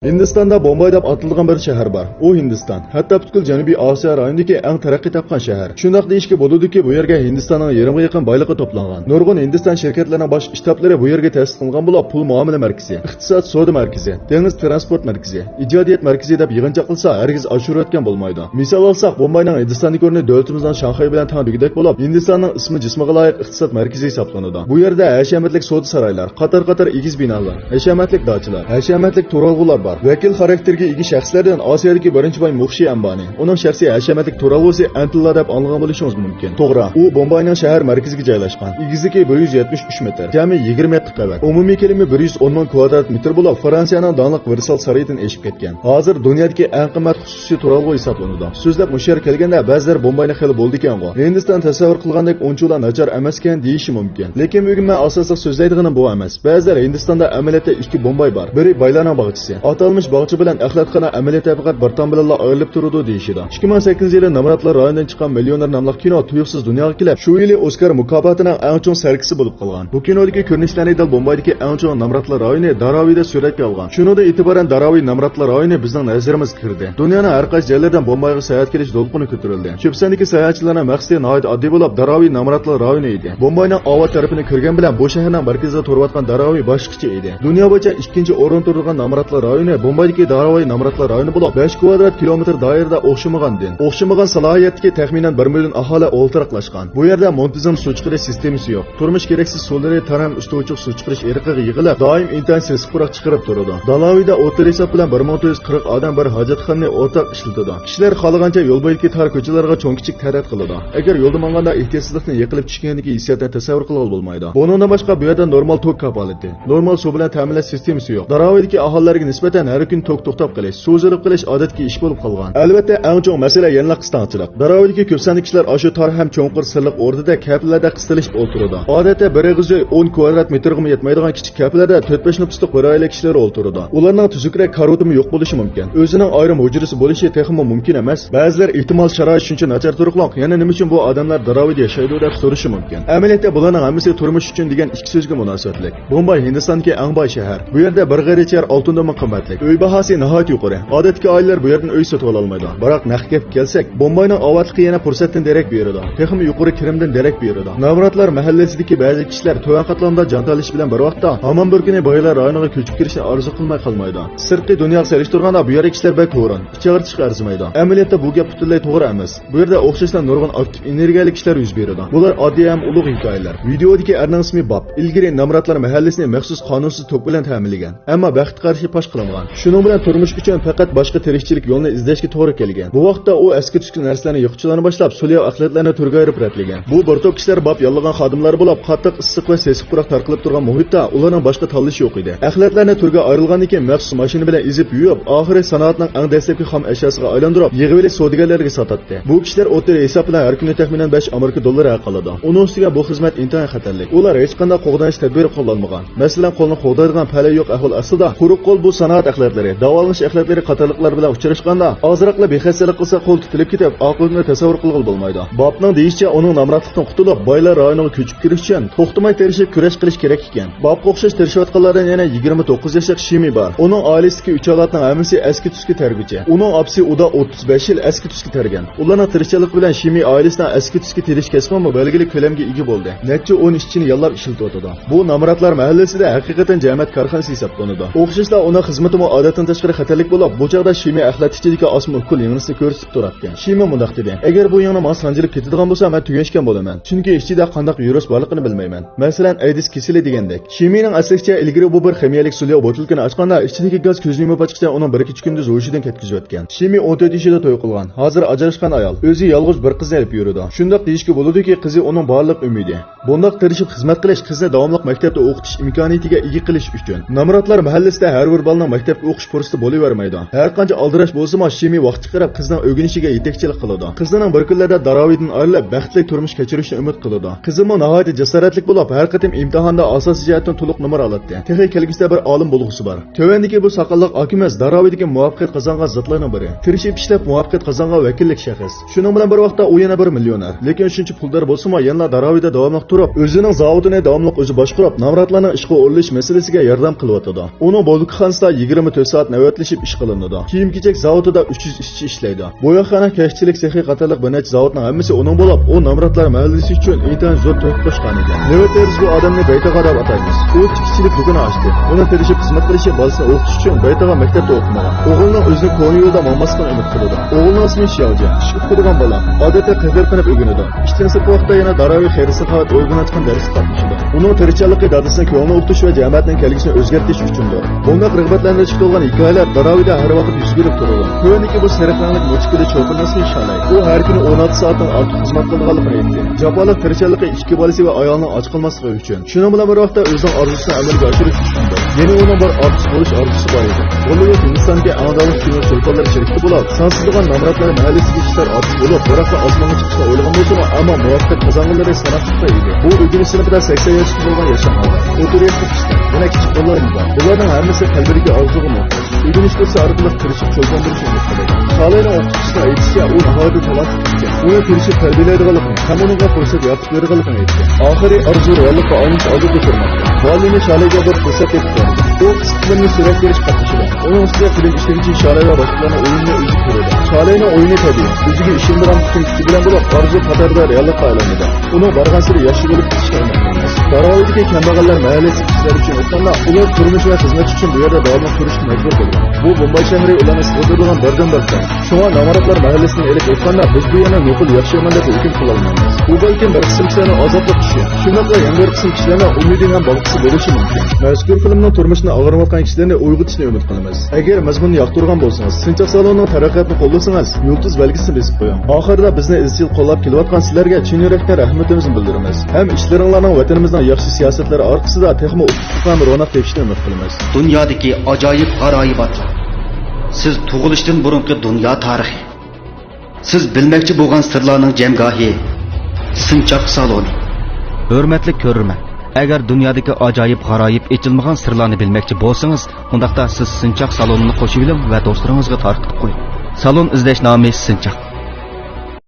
Hindistonda Bombay deb atalgan bir shahar bor. U Hindiston, hatto butkul Janubiy Osiyo rayonidagi eng taraqqiy topgan shahar. Shundaq deyishga bo'ladiki, bu yerga Hindistonning yarmiga yaqin boyligi to'plangan. Nurg'un Hindiston shirkatlarining bosh shtablari bu yerga ta'sis qilingan bo'lib, pul muomala markazi, iqtisod savdo markazi, dengiz transport markazi, ijodiyat markazi deb yig'incha qilsa, hargiz oshirayotgan bo'lmaydi. Misol olsak, Bombayning Hindistondagi o'rni davlatimizning Shanxay bilan teng degdek bo'lib, Hindistonning ismi jismiga loyiq iqtisod markazi hisoblanadi. Bu yerda hashamatlik savdo saroylar, qator egiz binolar, hashamatlik dachlar, hashamatlik turg'ular bor. Vakil xarakterga ega shaxslardan Osiyodagi birinchi boy Muxshi Ambani, uning shaxsiy hashamatlik turg'usi Antilla deb anlagan bo'lishingiz mumkin. To'g'ri, u Bombayning shahar markaziga joylashgan. Egizligi 173 metr, jami 20 qavat. Umumiy kelimi 110 ming kvadrat metr bo'lib, Fransiyaning donliq Versal saroyidan eshib ketgan. Hozir dunyodagi eng qimmat xususiy turg'u hisoblanadi. So'zlab mushar kelganda ba'zilar Bombayni xil bo'ldi ekan-ku. Hindiston tasavvur qilgandek unchalar nachar emas ekan deyishi mumkin. Lekin bugun men asosiy so'zlaydiganim bu emas. Ba'zilar Hindistonda amaliyotda ikki Bombay bor. Biri baylarning bog'chisi. Atalmish bog'chi bilan axlatxona amaliyotda faqat bir tom bilan ayrilib turadi deyishida. 2008-yili Namratlar rayonidan chiqqan Millioner nomli kino tuyuqsiz dunyoga kelib, shu yili Oskar mukofotining eng chong sarkisi bo'lib qolgan. Bu kinodagi ko'rinishlarni dal Bombaydagi eng chong Namratlar rayoni Daraviyda suratga olgan. Shuningdek e'tiboran Daraviy Namratlar rayoni bizning nazarimizga kirdi. Dunyoning har qaysi joylaridan Bombayga sayohat qilish to'lqini ko'tarildi. Ko'psandagi sayohatchilarning maqsadi nihoyat oddiy bo'lib, Daraviy Namratlar rayoni edi. Bombayning avval tarafini ko'rgan bilan bu shaharning markazida turayotgan Daraviy boshqacha edi. Dunyo bo'yicha ikkinchi o'rin turgan Namratlar rayoni Bombaydagi Daraviy Namratlar rayoni bo'lib, 5 kvadrat kilometr doirada o'xshamagan salohiyatga taxminan 1 million aholi o'ltiraqlashgan. Bu yerda muntazam suv chiqarish sistemasi yo'q. Turmush keraksiz suvlari taram ustuvchiq suv chiqarish eriqiga yig'ilib, doim intensiv quruq chiqarib turadi. Dalaviyda o'rta hisob bilan 1440 odam bir hojatxonani o'rtaq ishlatadi. Kishilar xohlagancha yo'l bo'yidagi tar ko'chalarga cho'ng-kichik tarat qiladi. Agar yo'lda manganda ehtiyotsizlikni yiqilib tushganligi hissiyotni tasavvur qila olmaydi. Bundan boshqa bu yerda normal tok kapolati, normal suv bilan ta'minlash sistemasi yo'q. Daraviydagi aholilarga nisbatan har kun tok to'xtab qilish, suv zilib qilish odatga ish bo'lib qolgan. Albatta, eng chong masala yana qistonchilik. Daraviydagi ko'p sonli kishilar ashu tor ham cho'nqir silliq o'rnida kaplarda qistilish o'ltiradi. Odatda bir eg'iz joy 10 kvadrat metrga yetmaydigan kichik kaplarda 4-5 nufusli qo'rayli kishilar o'ltiradi. Ularning tuzukrak karotimi yo'q bo'lishi mumkin. O'zining ayrim hujrasi bo'lishi texmo mumkin emas. Ba'zilar ehtimol sharoit shuncha nachar turqloq, yana nima uchun bu odamlar Daraviyda yashaydi deb so'rashi mumkin. Amaliyotda bularning hammasi turmush uchun degan ikki so'zga munosabatlik. Bombay Hindistondagi eng boy shahar. Bu yerda bir g'arichar oltindan qimmatlik. Uy bahosi nihoyat yuqori. Odatdagi oilalar bu yerdan uy sotib olmaydi. Biroq naqdga kelsak, Bombayning ovatligi yana fursatdan darak beradi. Texmo yuqori kirimdan darak beradi. Navratlar mahallasidagi ba'zi kishilar to'g'an qatlamda jantalish bilan bir vaqtda hamon bir kuni boylar rayoniga ko'chib kirishni orzu qilmay qolmaydi. Sirtqi dunyoga selishtirganda bu yerga kishilar bek to'g'ri, ichag'irtishga arzimaydi. Amaliyotda bu gap butunlay to'g'ri emas. Bu yerda o'xshashdan nurg'un aktiv energiyalik kishilar yuz beradi. Bular oddiy ham ulug' hikoyalar. Videodagi erning ismi Bob. Ilgari Namratlar mahallasini maxsus qonunsiz tok bilan ta'minlagan, ammo vaqt qarshi posh qilingan. Shuning bilan turmush uchun faqat boshqa tirikchilik yo'lini izlashga to'g'ri kelgan. Bu vaqtda u eski tushgan narsalarni yo'qchilarni boshlab, sulyo axlatlarni turga ayirib ratlagan. Bu bir to'p kishilar Bob yollagan xodimlar bo'lib, qattiq issiq va sesiq quruq tarqalib turgan muhitda ularning boshqa tanlashi yo'q edi. Axlatlarni turga ayrilgandan keyin maxsus mashina bilan ezib yuvib, oxiri sanoatning eng dastlabki xom ashyosiga aylantirib, yig'ib savdogarlarga sotadi. Bu kishilar o'rta hisob bilan har kuni taxminan 5 Amerika dollari haq qiladi. Uning ustiga bu xizmat intayin xatarli. Ular hech qanday qo'g'danish tadbiri qo'llanmagan. Masalan, qo'lni qo'g'daydigan pala yo'q ahvol aslida quruq qo'l bu sanoat axlatlari, davolanish axlatlari qatorliqlar bilan uchrashganda ozroqla bexassalik qilsa qo'l tutilib ketib, oqibatni tasavvur qilib bo'lmaydi. Bobning deyishicha, uning namratlikdan qutulib, boylar rayoniga ko'chib kirish uchun to'xtamay tirishib kurash qilish kerak ekan. Bobga o'xshash tirishayotganlardan yana 29 yoshli Shimi bor. Uning oilasidagi 3 avlodning hammasi eski tuski tarbiyachi. Uning opsi uda 35 yil eski tuski targan. Ularning tirishchilik bilan Shimi oilasidan eski tuski terish kasbimi belgili ko'lamga ega bo'ldi. Necha 10 ishchini yallab ishlatadi. Bu Namratlar mahallasida haqiqatan jamoat korxonasi hisoblanadi. O'xshashla uning xizmati odatdan tashqari xatarlik bo'lib, bu chaqda Shimi axlatchichidagi osmon kul yangisini ko'rsatib turarkan. Shimi mundaq dedi: "Agar bu yana men sanjilib ketadigan bo'lsa, men tugashgan bo'laman. Chunki ichida qanday virus borligini bilmayman. Masalan, AIDS kasali degandek." Shimining aslicha ilgari bu bir ximiyalik sulyo botilkani ochganda ichidagi gaz ko'zni yumib ochqicha uning 1-2 kunda zo'yishidan ketkizayotgan. Shimi 14 yoshida to'y qilgan. Hozir ajrashgan ayol. O'zi yolg'iz bir qizni olib yuradi. Shundaq deyishga bo'ladiki, qizi uning barliq umidi. Bundaq tirishib xizmat qilish qizni davomli maktabda o'qitish imkoniyatiga ega qilish uchun. Namratlar mahallasida har bir bolaning maktabga o'qish fursati bo'lavermaydi. Har qancha aldirash bo'lsa-mu, Shimi vaqtga qarab qizning o'rganishiga yetakchilik qiladi. Qizining bir kunlarda Daraviydan ayrilib, baxtli turmush kechirishni umid qiladi. Qizimi nihoyat jasoratli bo'lib, har qatim imtihonda asosiy jihatdan to'liq numar oladi. Texnik kelgusida bir olim bo'lg'usi bor. Tövendagi bu soqolliq akimiz Daraviydagi muvaffaqiyat qozongan zotlarning biri. Tirishib ishlab muvaffaqiyat qozongan vakillik shaxs. Shuning bilan bir vaqtda u yana bir millioner. Lekin shuncha puldor bo'lsa-mu, yana Daraviyda davomli turib, o'zining zavodini davomli o'zi boshqarib, Namratlarning ishga o'rilish masalasiga yordam qilyotdi. Uning bo'ldiqxonasida 24 soat navbatlashib ish qilinadi. Kiyim-kechak zavodida 300 ishchi ishlaydi. Bo'yoqxona, kashchilik sexi qatorliq bir necha zavodning hammasi uning bo'lib, u nomratlar mahallasi uchun intayin zo'r to'p qo'shgan edi. Navbatda bu odamni Baytaga deb ataymiz. U tikchilik do'koni ochdi. Uni tirishib xizmat qilishi bolasini o'qitish uchun Baytaga maktabda o'qimagan. O'g'lining o'zini ko'ni yo'lda mamasidan umid qiladi. O'g'lining ismi Xiaojian. Ish o'qigan bola. Odatda qizlar qilib o'rganadi. Ishdan sirtqi vaqtda yana Daraviy xayrisi qavat o'rganayotgan darsga qatnashadi. Uning tirikchilikka dadasini ko'ngli o'qitish va jamiyatning kelgusini o'zgartirish uchundir. Bunday rag'batlantirishga to'lgan hikoyalar Daraviyda har vaqt yuz berib turadi. Ko'niki bu sariqlanlik mochkada cho'pirnasi Shalay. U har kuni 16 soatdan ortiq xizmat qilganligini aytdi. Japolik tirikchilikka ikki bolasi va ayolning och qolmasligi uchun. Shuning bilan bir vaqtda o'zining orzusini amalga oshirish uchun. Yana uning bir artist bo'lish orzusi bor edi. Bollywood Hindistonga a'zolik kino sultonlari shirkati bo'lib, sansizligan nomratlar mahallasiga ishlar ortist bo'lib, biroq osmonga chiqishni o'ylagan bo'lsa, ammo muvaffaqiyat qozonganlari sanoqsiz edi. Bu o'zini sinfida 80 yoshga bo'lgan yashagan. O'tirib yana kichik bolalar bor. Ularning hammasi qalbiga orzuga muhtoj. O'g'inish kursi orqali kirishib cho'lgan bo'lishi mumkin. Xalayning o'qituvchisi aytishicha, u nihoyatda talant ekan. Uni kirishib tarbiyalaydiganligini, hammaga fursat yaratib berganligini aytdi. Oxiri orzu reallikka aylanib oldinga turmoqda. Valini Shalayga bir fursat etib berdi. U qismini surat berish qatnashida. Uning ustida film ishlovchi Shalay va boshqalarning o'yinini o'zi ko'rdi. Shalayning o'yini tabiiy. O'ziga ishondiran kuch bilan bo'lib, orzu qatorida reallikka aylanadi. Uning borgan sari yaxshi bo'lib ketishga umid. Daraviyadagi kambag'allar mahallasi ishlari uchun o'tganda, ular turmush va xizmat uchun bu yerda davom ettirishga majbur bo'lgan. Bu Bombay shahri ularni sig'dirgan birdan-bir joy. Shunga namoratlar mahallasiga elib o'tganda biz bu yana nuqul yaxshi yomon deb hukm qila olmaymiz. Bu balkim bir qism kishilarni ozodlab tushi. Shunday yana bir qism kishilarning umidi ham balqisi bo'lishi mumkin. Mazkur filmning turmushini og'irmayotgan kishilarni uyg'otishni umid qilamiz. Agar mazmunni yoqtirgan bo'lsangiz, Sinchoq salonining taraqqiyotini qo'llasangiz, yulduz belgisini bosib qo'ying. Oxirida bizni izchil qo'llab kelayotgan sizlarga chin yurakdan rahmatimizni bildiramiz. Ham ishlaringlarning vatanimizning yaxshi siyosatlari orqasida texmo ustuqdan ro'naq tepishni umid qilamiz. Dunyodagi ajoyib g'aroyibotlar. Siz tug'ilishdan burungi dunyo tarixi. Siz bilmoqchi bo'lgan sirlarning jamgohi. Sinchoq saloni. Hurmatli ko'rurman. Agar dunyodagi ajoyib g'aroyib echilmagan sirlarni bilmoqchi bo'lsangiz, undaqda siz Sinchoq salonini qo'shib oling va do'stlaringizga tarqatib qo'ying. Salon izlash nomi Sinchoq.